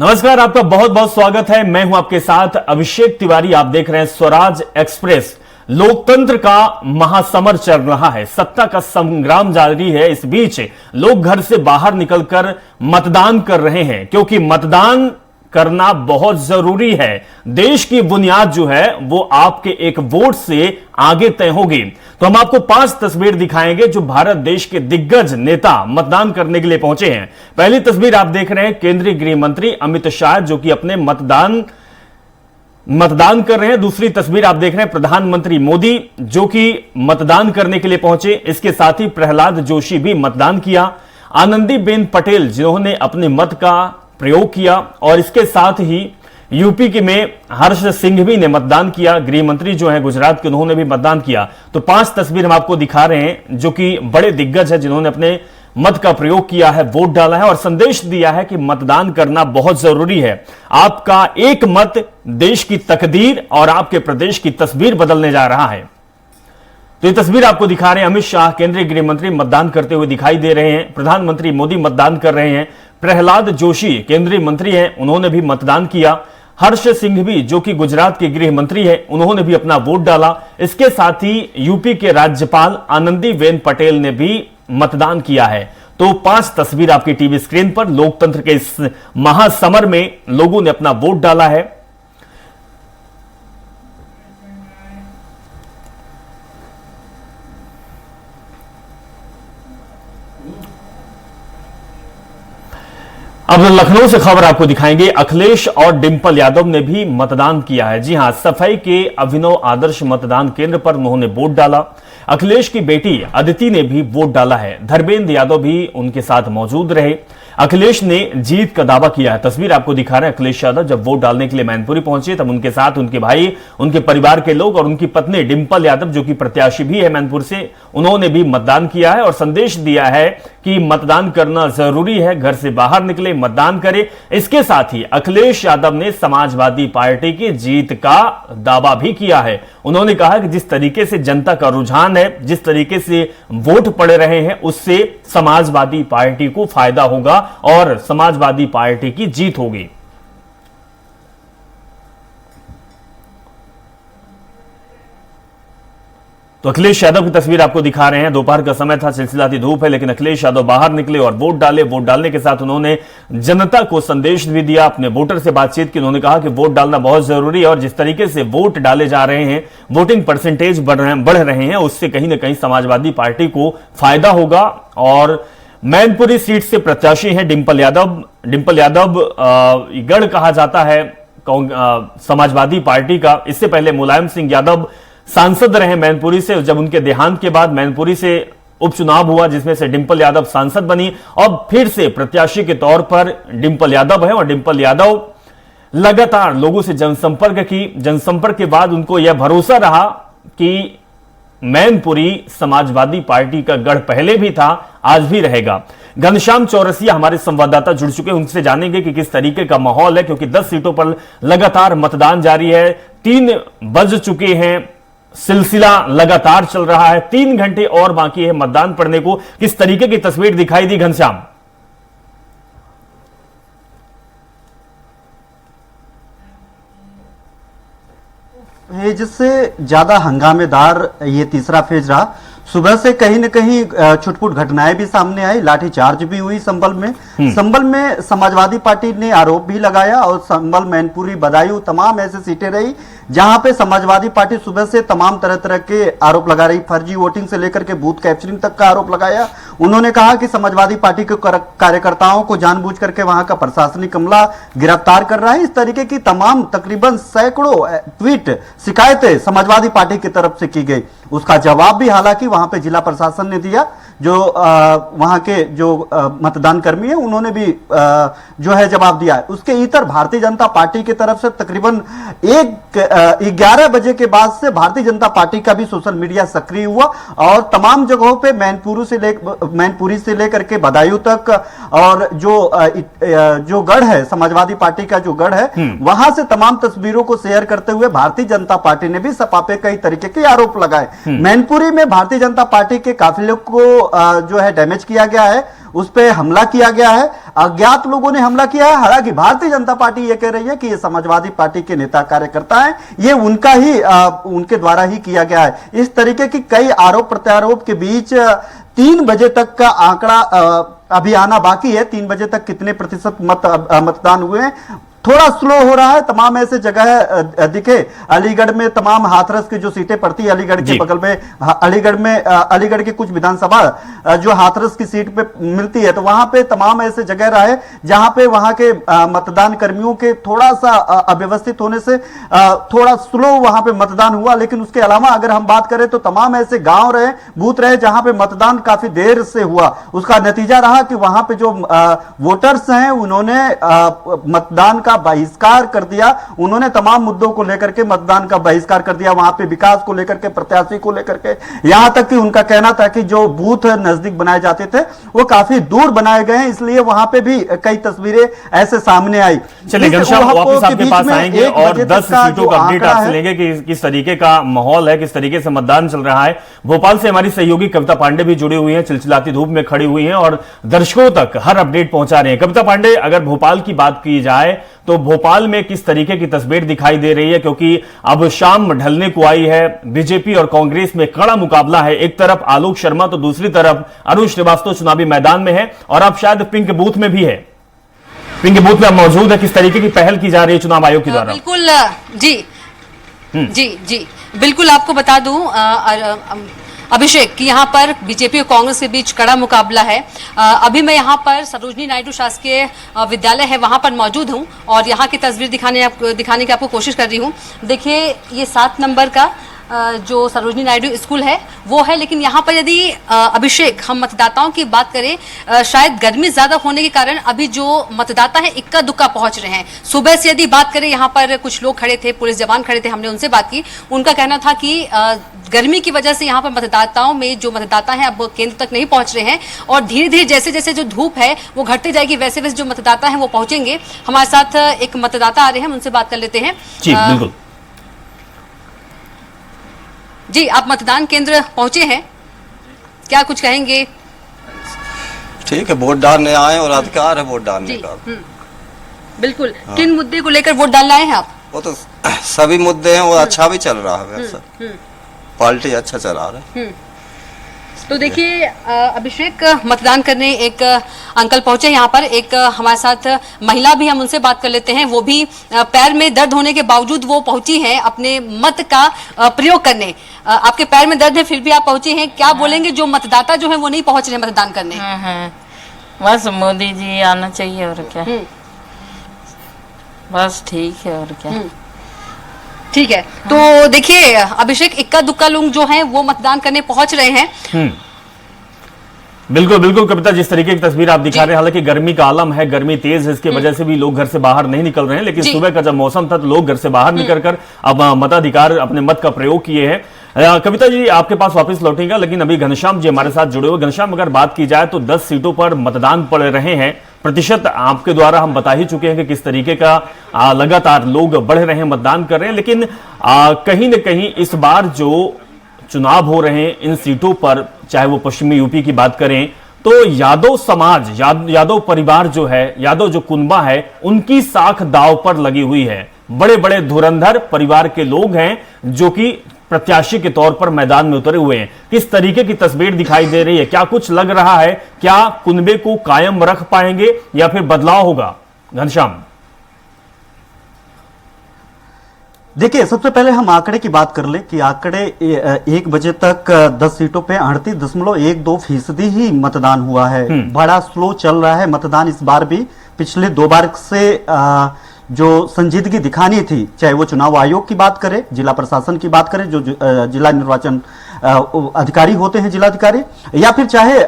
नमस्कार, आपका बहुत बहुत स्वागत है। मैं हूं आपके साथ अभिषेक तिवारी। आप देख रहे हैं स्वराज एक्सप्रेस। लोकतंत्र का महासमर चल रहा है, सत्ता का संग्राम जारी है। इस बीच लोग घर से बाहर निकलकर मतदान कर रहे हैं, क्योंकि मतदान करना बहुत जरूरी है। देश की बुनियाद जो है वो आपके एक वोट से आगे तय होगी। तो हम आपको 5 तस्वीर दिखाएंगे जो भारत देश के दिग्गज नेता मतदान करने के लिए पहुंचे हैं। पहली तस्वीर आप देख रहे हैं केंद्रीय गृह मंत्री अमित शाह, जो कि अपने मतदान कर रहे हैं। दूसरी तस्वीर आप देख रहे हैं प्रधानमंत्री मोदी, जो कि मतदान करने के लिए पहुंचे। इसके साथ ही प्रहलाद जोशी भी मतदान किया। आनंदीबेन पटेल, जिन्होंने अपने मत का प्रयोग किया। और इसके साथ ही यूपी के में हर्ष सिंघवी ने मतदान किया। गृह मंत्री जो हैं गुजरात के, उन्होंने भी मतदान किया। तो 5 तस्वीर हम आपको दिखा रहे हैं जो कि बड़े दिग्गज है, जिन्होंने अपने मत का प्रयोग किया है, वोट डाला है और संदेश दिया है कि मतदान करना बहुत जरूरी है। आपका एक मत देश की तकदीर और आपके प्रदेश की तस्वीर बदलने जा रहा है। तो ये तस्वीर आपको दिखा रहे हैं। अमित शाह केंद्रीय गृह मंत्री मतदान करते हुए दिखाई दे रहे हैं। प्रधानमंत्री मोदी मतदान कर रहे हैं। प्रहलाद जोशी केंद्रीय मंत्री हैं, उन्होंने भी मतदान किया। हर्ष सिंघवी, जो कि गुजरात के गृह मंत्री हैं, उन्होंने भी अपना वोट डाला। इसके साथ ही यूपी के राज्यपाल आनंदीबेन पटेल ने भी मतदान किया है। तो 5 तस्वीर आपकी टीवी स्क्रीन पर। लोकतंत्र के इस महासमर में लोगों ने अपना वोट डाला है। अब लखनऊ से खबर आपको दिखाएंगे। अखिलेश और डिंपल यादव ने भी मतदान किया है। जी हां, सफाई के अभिनव आदर्श मतदान केंद्र पर उन्होंने वोट डाला। अखिलेश की बेटी अदिति ने भी वोट डाला है। धर्मेंद्र यादव भी उनके साथ मौजूद रहे। अखिलेश ने जीत का दावा किया है। तस्वीर आपको दिखा रहे हैं। अखिलेश यादव जब वोट डालने के लिए मैनपुरी पहुंचे, तब उनके साथ उनके भाई, उनके परिवार के लोग और उनकी पत्नी डिंपल यादव, जो कि प्रत्याशी भी है मैनपुर से, उन्होंने भी मतदान किया है और संदेश दिया है कि मतदान करना जरूरी है। घर से बाहर निकले, मतदान करें। इसके साथ ही अखिलेश यादव ने समाजवादी पार्टी की जीत का दावा भी किया है। उन्होंने कहा कि जिस तरीके से जनता का रुझान है, जिस तरीके से वोट पड़ रहे हैं, उससे समाजवादी पार्टी को फायदा होगा और समाजवादी पार्टी की जीत होगी। तो अखिलेश यादव की तस्वीर आपको दिखा रहे हैं। दोपहर का समय था, चिलचिलाती धूप है, लेकिन अखिलेश यादव बाहर निकले और वोट डाले। वोट डालने के साथ उन्होंने जनता को संदेश भी दिया, अपने वोटर से बातचीत की। उन्होंने कहा कि वोट डालना बहुत जरूरी है और जिस तरीके से वोट डाले जा रहे हैं, वोटिंग परसेंटेज बढ़ रहे हैं, उससे कहीं ना कहीं समाजवादी पार्टी को फायदा होगा। और मैनपुरी सीट से प्रत्याशी हैं डिंपल यादव। डिंपल यादव गढ़ कहा जाता है समाजवादी पार्टी का। इससे पहले मुलायम सिंह यादव सांसद रहे मैनपुरी से। जब उनके देहांत के बाद मैनपुरी से उपचुनाव हुआ, जिसमें से डिंपल यादव सांसद बनी और फिर से प्रत्याशी के तौर पर डिंपल यादव है। और डिंपल यादव लगातार लोगों से जनसंपर्क की। जनसंपर्क के बाद उनको यह भरोसा रहा कि मैनपुरी समाजवादी पार्टी का गढ़ पहले भी था, आज भी रहेगा। घनश्याम चौरसिया हमारे संवाददाता जुड़ चुके हैं, उनसे जानेंगे कि किस तरीके का माहौल है, क्योंकि 10 सीटों पर लगातार मतदान जारी है। 3 बज चुके हैं, सिलसिला लगातार चल रहा है। 3 घंटे और बाकी है मतदान पड़ने को। किस तरीके की तस्वीर दिखाई दी घनश्याम? फेज से ज्यादा हंगामेदार ये तीसरा फेज रहा। सुबह से कहीं न कहीं छुटपुट घटनाएं भी सामने आई, लाठीचार्ज भी हुई संभल में। संभल में समाजवादी पार्टी ने आरोप भी लगाया और संभल, मैनपुरी, बदायूं तमाम ऐसे सीटें रही जहां पे समाजवादी पार्टी सुबह से तमाम तरह तरह के आरोप लगा रही। फर्जी वोटिंग से लेकर के बूथ कैप्चरिंग तक का आरोप लगाया। उन्होंने कहा कि समाजवादी पार्टी के कार्यकर्ताओं को जानबूझ करके वहां का प्रशासनिक अमला गिरफ्तार कर रहा है। इस तरीके की तमाम तकरीबन सैकड़ों ट्वीट, शिकायतें समाजवादी पार्टी की तरफ से की गई। उसका जवाब भी हालांकि वहां पे जिला प्रशासन ने दिया। जो वहां के जो मतदान कर्मी है, उन्होंने भी जो है जवाब दिया है। उसके इतर भारतीय जनता पार्टी की तरफ से तकरीबन 11 बजे के बाद से भारतीय जनता पार्टी का भी सोशल मीडिया सक्रिय हुआ और तमाम जगहों पे मैनपुरी से लेकर के बदायूं तक और जो गढ़ है, समाजवादी पार्टी का जो गढ़ है, वहां से तमाम तस्वीरों को शेयर करते हुए भारतीय जनता पार्टी ने भी सपा पे कई तरीके के आरोप लगाए। मैनपुरी में भारतीय जनता पार्टी के काफिले को जो है डैमेज किया गया है। उस पर हमला किया गया है, अज्ञात लोगों ने हमला किया है। हालांकि भारतीय जनता पार्टी यह कह रही है कि ये समाजवादी पार्टी के नेता कार्यकर्ता हैं, ये उनका ही उनके द्वारा ही किया गया है। इस तरीके की कई आरोप प्रत्यारोप के बीच 3 बजे तक का आंकड़ा अभी आना बाकी है। 3 बजे तक कितने प्रतिशत मतदान हुए हैं, थोड़ा स्लो हो रहा है। तमाम ऐसे जगह दिखे, अलीगढ़ में तमाम हाथरस की जो सीटें पड़ती है, अलीगढ़ के बगल में अलीगढ़ के कुछ विधानसभा जो हाथरस की सीट पे मिलती है, तो वहां पे तमाम ऐसे जगह रहे जहां पे वहां के मतदान कर्मियों के थोड़ा सा अव्यवस्थित होने से थोड़ा स्लो वहां पे मतदान हुआ। लेकिन उसके अलावा अगर हम बात करें तो तमाम ऐसे गांव रहे, बूथ रहे जहां पे मतदान काफी देर से हुआ। उसका नतीजा रहा कि वहां पे जो वोटर्स हैं उन्होंने मतदान का बहिष्कार कर दिया। उन्होंने तमाम मुद्दों को लेकर के मतदान का बहिष्कार कर दिया, वहां पे विकास को लेकर के, प्रत्याशी को लेकर के, यहां तक कि उनका कहना था कि जो बूथ नजदीक बनाए जाते थे वो काफी दूर बनाए गए हैं, इसलिए वहां पे भी कई तस्वीरें ऐसे सामने आई। चलिए घनश्याम, वापस आपके पास आएंगे और 10 सीटों का अपडेट आपसे लेंगे कि किस तरीके का माहौल है, किस तरीके से मतदान चल रहा है। भोपाल से हमारी सहयोगी कविता पांडे भी जुड़ी हुई हैं, चिलचिलाती धूप में खड़ी हुई हैं और दर्शकों तक हर अपडेट पहुंचा रहे हैं। कविता पांडे, अगर भोपाल की बात की जाए तो भोपाल में किस तरीके की तस्वीर दिखाई दे रही है, क्योंकि अब शाम ढलने को आई है, बीजेपी और कांग्रेस में कड़ा मुकाबला है। एक तरफ आलोक शर्मा तो दूसरी तरफ अरुण श्रीवास्तव चुनावी मैदान में है और अब शायद पिंक बूथ में भी है। पिंक बूथ में अब मौजूद है, किस तरीके की पहल की जा रही है चुनाव आयोग के द्वारा? बिल्कुल जी बिल्कुल, आपको बता दूं अभिषेक कि यहाँ पर बीजेपी और कांग्रेस के बीच कड़ा मुकाबला है। अभी मैं यहाँ पर सरोजनी नायडू शासकीय विद्यालय है वहां पर मौजूद हूँ और यहाँ की तस्वीर दिखाने की आपको कोशिश कर रही हूँ। देखिए ये 7 नंबर का जो सरोजनी नायडू स्कूल है वो है, लेकिन यहाँ पर यदि अभिषेक हम मतदाताओं की बात करें, शायद गर्मी ज्यादा होने के कारण अभी जो मतदाता है इक्का दुक्का पहुंच रहे हैं। सुबह से यदि बात करें, यहाँ पर कुछ लोग खड़े थे, पुलिस जवान खड़े थे, हमने उनसे बात की, उनका कहना था कि गर्मी की वजह से यहाँ पर मतदाताओं में जो मतदाता हैं अब केंद्र तक नहीं पहुंच रहे हैं और धीरे धीरे जैसे जैसे जो धूप है वो घटती जाएगी वैसे वैसे जो मतदाता हैं वो पहुंचेंगे। हमारे साथ एक मतदाता आ रहे हैं, उनसे बात कर लेते हैं। जी बिल्कुल जी, आप मतदान केंद्र पहुंचे हैं, क्या कुछ कहेंगे? ठीक है, वोट डालने आए और अधिकार है वोट डालने का। बिल्कुल। किन मुद्दे को लेकर वोट डालने आए हैं आप? वो तो सभी मुद्दे हैं और अच्छा भी चल रहा है वैसा, पार्टी अच्छा चला रहा है। तो देखिए अभिषेक, मतदान करने एक अंकल पहुंचे यहाँ पर, एक हमारे साथ महिला भी, हम उनसे बात कर लेते हैं। वो भी पैर में दर्द होने के बावजूद वो पहुंची हैं अपने मत का प्रयोग करने। आपके पैर में दर्द है फिर भी आप पहुंचे हैं, क्या बोलेंगे जो मतदाता जो है वो नहीं पहुंच रहे मतदान करने? बस मोदी जी आना चाहिए और क्या, बस ठीक है और क्या। ठीक है, तो देखिए अभिषेक, इक्का दुक्का लोग जो हैं वो मतदान करने पहुंच रहे हैं। बिल्कुल बिल्कुल कविता, जिस तरीके की तस्वीर आप दिखा रहे हैं, हालांकि गर्मी का आलम है, गर्मी तेज है, इसकी वजह से भी लोग घर से बाहर नहीं निकल रहे हैं, लेकिन सुबह का जब मौसम था तो लोग घर से बाहर निकलकर अब मताधिकार, अपने मत का प्रयोग किए हैं। कविता जी, आपके पास वापस लौटेंगे, लेकिन अभी घनश्याम जी हमारे साथ जुड़े हुए। घनश्याम, अगर बात की जाए तो 10 सीटों पर मतदान पड़ रहे हैं, प्रतिशत आपके द्वारा हम बता ही चुके हैं कि किस तरीके का लगातार लोग बढ़ रहे हैं, मतदान कर रहे हैं, लेकिन कहीं न कहीं इस बार जो चुनाव हो रहे हैं इन सीटों पर, चाहे वो पश्चिमी यूपी की बात करें तो यादव समाज, यादव परिवार जो है, यादव जो कुनबा है, उनकी साख दांव पर लगी हुई है। बड़े बड़े धुरंधर परिवार के लोग हैं जो कि प्रत्याशी के तौर पर मैदान में उतरे हुए हैं। किस तरीके की तस्वीर दिखाई दे रही है? क्या कुछ लग रहा है? क्या कुनबे को कायम रख पाएंगे या फिर बदलाव होगा? घनश्याम, देखिए, सबसे पहले हम आंकड़े की बात कर ले कि आंकड़े 1 बजे तक 10 सीटों पे 38.12% ही मतदान हुआ है। बड़ा स्लो चल रहा है मतदान इस बार भी। पिछले 2 बार से जो संजीदगी दिखानी थी, चाहे वो चुनाव आयोग की बात करें, जिला प्रशासन की बात करें, जो जिला निर्वाचन अधिकारी होते हैं, जिलाधिकारी, या फिर चाहे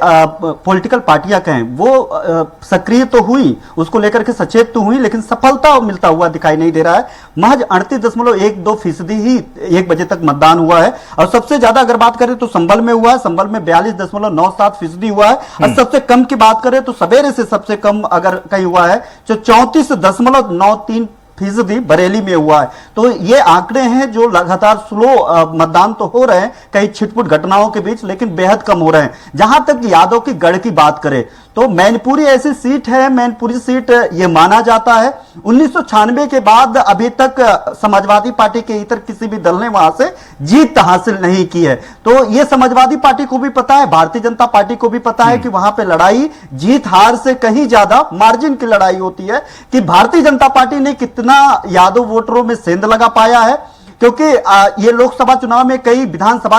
पॉलिटिकल पार्टियां कहें, वो सक्रिय तो हुई, उसको लेकर के सचेत तो हुई, लेकिन सफलता मिलता हुआ दिखाई नहीं दे रहा है। महज 38.12% ही 1 बजे तक मतदान हुआ है। और सबसे ज्यादा अगर बात करें तो संभल में हुआ है, संभल में 42.97% हुआ है। और सबसे कम की बात करें तो सवेरे से सबसे कम अगर कहीं हुआ है जो 34.93 फीसदी बरेली में हुआ है। तो ये आंकड़े हैं जो लगातार स्लो मतदान तो हो रहे हैं कई छिटपुट घटनाओं के बीच, लेकिन बेहद कम हो रहे हैं। जहां तक यादव की गढ़ की बात करें तो मैनपुरी ऐसी सीट है, मैनपुरी सीट ये माना जाता है 1996 के बाद अभी तक समाजवादी पार्टी के इतर किसी भी दल ने वहां से जीत हासिल नहीं की है। तो ये समाजवादी पार्टी को भी पता है, भारतीय जनता पार्टी को भी पता है कि वहां पे लड़ाई जीत हार से कहीं ज्यादा मार्जिन की लड़ाई होती है कि भारतीय जनता पार्टी ने कितना यादव वोटरों में सेंध लगा पाया है, क्योंकि ये लोकसभा चुनाव में कई विधानसभा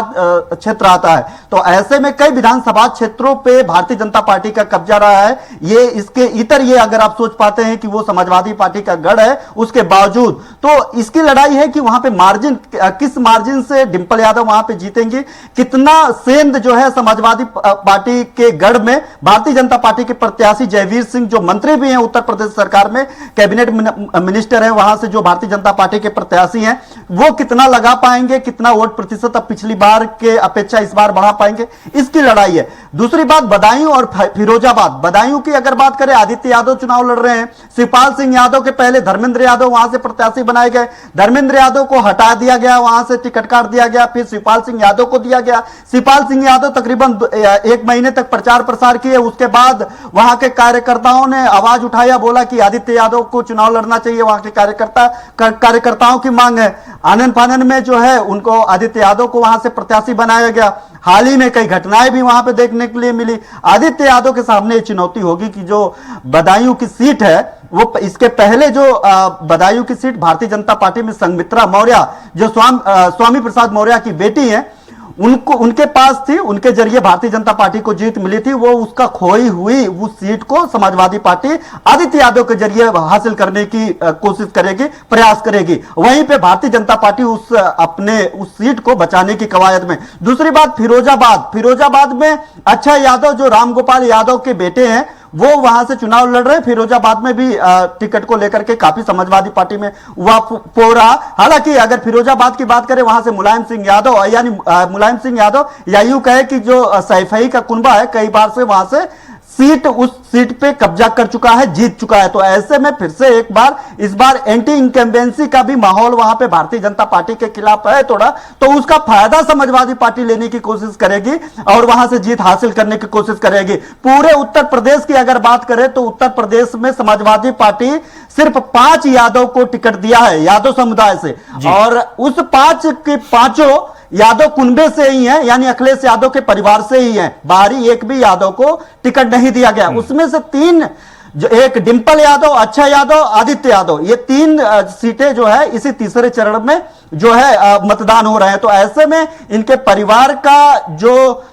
क्षेत्र आता है। तो ऐसे में कई विधानसभा क्षेत्रों पे भारतीय जनता पार्टी का कब्जा रहा है। ये इसके इतर ये अगर आप सोच पाते हैं कि वो समाजवादी पार्टी का गढ़ है, उसके बावजूद तो इसकी लड़ाई है कि वहां पे मार्जिन, किस मार्जिन से डिंपल यादव वहां पे जीतेंगी, कितना सेंध जो है समाजवादी पार्टी के गढ़ में भारतीय जनता पार्टी के प्रत्याशी जयवीर सिंह जो मंत्री भी हैं उत्तर प्रदेश सरकार में, कैबिनेट मिनिस्टर है वहां से, जो भारतीय जनता पार्टी के प्रत्याशी हैं, वो कितना लगा पाएंगे, कितना वोट प्रतिशत अब पिछली बार के अपेक्षा इस बार बढ़ा पाएंगे, इसकी लड़ाई है। दूसरी बात बदायूं और फिरोजाबाद। बदायूं की अगर बात करें, आदित्य यादव चुनाव लड़ रहे हैं, शिवपाल सिंह यादव के पहले धर्मेंद्र यादव वहां से प्रत्याशी बनाए गए, धर्मेंद्र यादव को हटा दिया गया, वहां से टिकट काट दिया गया, फिर शिवपाल सिंह यादव को दिया गया। शिवपाल सिंह यादव तकरीबन 1 महीने तक प्रचार प्रसार किए, उसके बाद वहां के कार्यकर्ताओं ने आवाज उठाया, बोला कि आदित्य यादव को चुनाव लड़ना चाहिए, वहां के कार्यकर्ताओं की मांग है। आनंद फानन में जो है उनको आदित्य यादव को वहां से प्रत्याशी बनाया गया। हाल ही में कई घटनाएं भी वहां पे देखने के लिए मिली। आदित्य यादव के सामने चुनौती होगी कि जो बदायूं की सीट है, वो इसके पहले जो बदायूं की सीट भारतीय जनता पार्टी में संघमित्रा मौर्य जो स्वामी प्रसाद मौर्य की बेटी है, उनके पास थी, उनके जरिए भारतीय जनता पार्टी को जीत मिली थी। वो उसका खोई हुई उस सीट को समाजवादी पार्टी आदित्य यादव के जरिए हासिल करने की कोशिश करेगी, प्रयास करेगी। वहीं पे भारतीय जनता पार्टी उस सीट को बचाने की कवायद में। दूसरी बात फिरोजाबाद में अच्छा यादव जो रामगोपाल यादव के बेटे हैं, वो वहां से चुनाव लड़ रहे। फिरोजाबाद में भी टिकट को लेकर के काफी समाजवादी पार्टी में हुआ पोरा। हालांकि अगर फिरोजाबाद की बात करें, वहां से मुलायम सिंह यादव या यूं कहे कि जो सैफई का कुनबा है, कई बार से वहां से उस सीट पे कब्जा कर चुका है, जीत चुका है। तो ऐसे में फिर से एक बार इस बार एंटी इंकम्बेंसी का भी माहौल वहां पे भारतीय जनता पार्टी के खिलाफ है थोड़ा, तो उसका फायदा समाजवादी पार्टी लेने की कोशिश करेगी और वहां से जीत हासिल करने की कोशिश करेगी। पूरे उत्तर प्रदेश की अगर बात करें तो उत्तर प्रदेश में समाजवादी पार्टी सिर्फ 5 यादव को टिकट दिया है, यादव समुदाय से, और उस 5 के 5 यादव कुनबे से ही है, यानी अखिलेश यादव के परिवार से ही है। बाहरी एक भी यादव को टिकट नहीं दिया गया। उसमें से 3, जो एक डिंपल यादव, अच्छा यादव, आदित्य यादव, ये 3 सीटें जो है इसी तीसरे चरण में जो है मतदान हो रहे हैं। तो ऐसे में इनके परिवार का जो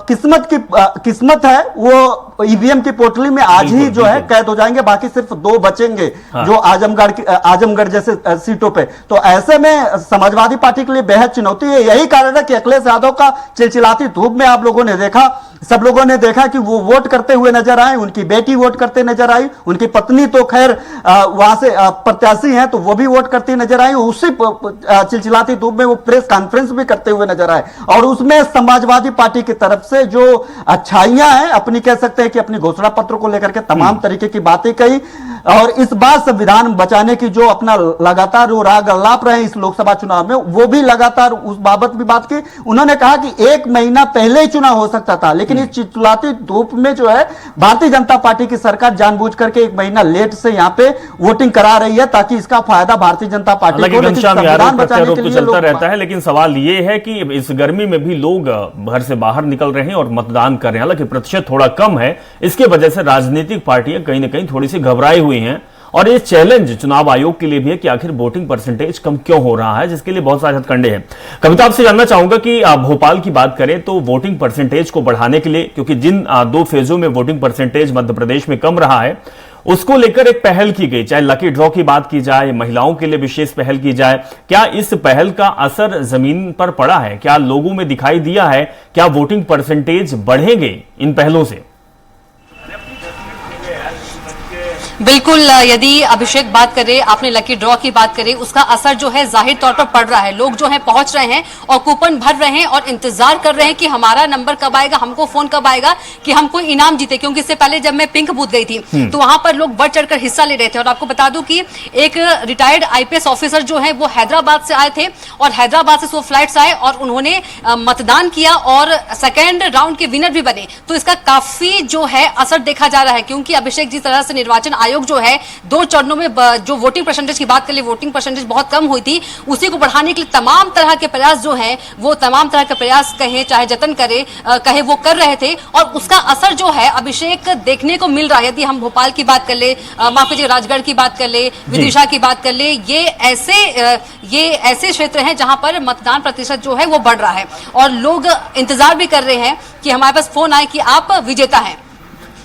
किस्मत है वो ईवीएम की पोटली में आज ही जो है कैद हो जाएंगे। बाकी सिर्फ 2 बचेंगे जो आजमगढ़ जैसे सीटों पे। तो ऐसे में समाजवादी पार्टी के लिए बेहद चुनौती है। यही कारण है कि अखिलेश यादव का चिलचिलाती धूप में आप लोगों ने देखा, सब लोगों ने देखा कि वो वोट करते हुए नजर आए, उनकी बेटी वोट करते नजर आई, उनकी पत्नी तो खैर वहां से प्रत्याशी हैं तो वो भी वोट करती नजर आई। उसी चिलचिलाती धूप में वो प्रेस कॉन्फ्रेंस भी करते हुए नजर आए और उसमें समाजवादी पार्टी की तरफ से जो अच्छाइयां हैं, अपनी कह सकते हैं कि अपनी घोषणा पत्र को लेकर के तमाम तरीके की बातें कही और इस बार संविधान बचाने की जो अपना लगातार वो राग अल्लाप रहे इस लोकसभा चुनाव में, वो भी लगातार उस बाबत भी बात की। उन्होंने कहा कि 1 महीना पहले ही चुनाव हो सकता था, लेकिन इस चिलचिलाती धूप में जो है भारतीय जनता पार्टी की सरकार जानबूझ करके 1 महीना लेट से यहां पे वोटिंग करा रही है ताकि इसका फायदा भारतीय जनता पार्टी को संविधान बचाने के लिए चलता रहता है। लेकिन सवाल ये है कि इस गर्मी में भी लोग घर से बाहर निकल रहे हैं और मतदान कर रहे हैं। हालांकि प्रतिशत थोड़ा कम है, इसके वजह से राजनीतिक पार्टियां कहीं ना कहीं थोड़ी सी घबराई हुई हैं और ये चैलेंज चुनाव आयोग के लिए भी है कि आखिर वोटिंग परसेंटेज कम क्यों हो रहा है, जिसके लिए बहुत सारे हथकंडे हैं। कविता, आपसे जानना चाहूंगा कि भोपाल की बात करें तो वोटिंग परसेंटेज को बढ़ाने के लिए, क्योंकि जिन 2 फेजों में वोटिंग परसेंटेज मध्य प्रदेश में कम रहा है, उसको लेकर एक पहल की गई, चाहे लकी ड्रॉ की बात की जाए, महिलाओं के लिए विशेष पहल की जाए। क्या इस पहल का असर जमीन पर पड़ा है? क्या लोगों में दिखाई दिया है? क्या वोटिंग परसेंटेज बढ़ेंगे इन पहलों से? बिल्कुल यदि अभिषेक बात करें, आपने लकी ड्रॉ की बात करें, उसका असर जो है जाहिर तौर पर पड़ रहा है। लोग जो है पहुंच रहे हैं और कूपन भर रहे हैं और इंतजार कर रहे हैं कि हमारा नंबर कब आएगा, हमको फोन कब आएगा कि हम कोई इनाम जीते। क्योंकि इससे पहले जब मैं पिंक बूथ गई थी तो वहां पर लोग बढ़ चढ़कर हिस्सा ले रहे थे। और आपको बता दूं कि एक रिटायर्ड आईपीएस ऑफिसर जो है वो हैदराबाद से आए थे और हैदराबाद से वो फ्लाइट आए और उन्होंने मतदान किया और सेकेंड राउंड के विनर भी बने। तो इसका काफी जो है असर देखा जा रहा है, क्योंकि अभिषेक जिस तरह से निर्वाचन आयोग जो है 2 चरणों में जो वोटिंग परसेंटेज की बात करें, वोटिंग परसेंटेज बहुत कम हुई थी, उसी को बढ़ाने के लिए तमाम तरह के प्रयास जो है वो तमाम तरह के प्रयास कहें चाहे जतन करे कहे वो कर रहे थे। और उसका असर जो है अभिषेक देखने को मिल रहा है। यदि हम भोपाल की बात कर ले, माफ कीजिए राजगढ़ की बात कर ले, विदिशा की बात कर ले, ये ऐसे क्षेत्र हैं जहां पर मतदान प्रतिशत जो है वो बढ़ रहा है और लोग इंतजार भी कर रहे हैं कि हमारे पास फोन आए कि आप विजेता हैं।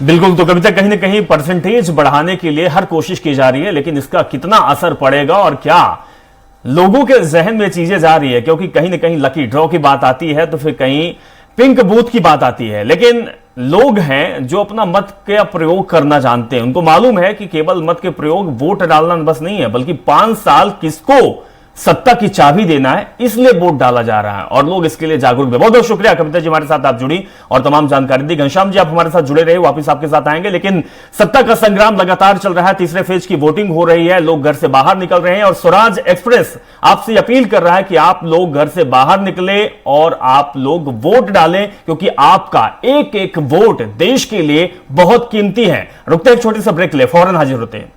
बिल्कुल, तो कविता कहीं ना कहीं परसेंटेज बढ़ाने के लिए हर कोशिश की जा रही है, लेकिन इसका कितना असर पड़ेगा और क्या लोगों के जहन में चीजें जा रही है, क्योंकि कहीं ना कहीं लकी ड्रॉ की बात आती है तो फिर कहीं पिंक बूथ की बात आती है। लेकिन लोग हैं जो अपना मत का प्रयोग करना जानते हैं, उनको मालूम है कि केवल मत के प्रयोग वोट डालना बस नहीं है, बल्कि 5 साल किसको सत्ता की चाबी देना है, इसलिए वोट डाला जा रहा है और लोग इसके लिए जागरूक हैं। बहुत बहुत शुक्रिया कविता जी, हमारे साथ आप जुड़ी और तमाम जानकारी दी। घनश्याम जी, आप हमारे साथ जुड़े रहे, वापस आपके साथ आएंगे। लेकिन सत्ता का संग्राम लगातार चल रहा है, तीसरे फेज की वोटिंग हो रही है, लोग घर से बाहर निकल रहे हैं और स्वराज एक्सप्रेस आपसे अपील कर रहा है कि आप लोग घर से बाहर निकले और आप लोग वोट डालें, क्योंकि आपका एक एक वोट देश के लिए बहुत कीमती है। रुकते हैं एक छोटे से ब्रेक ले, फौरन हाजिर होते हैं।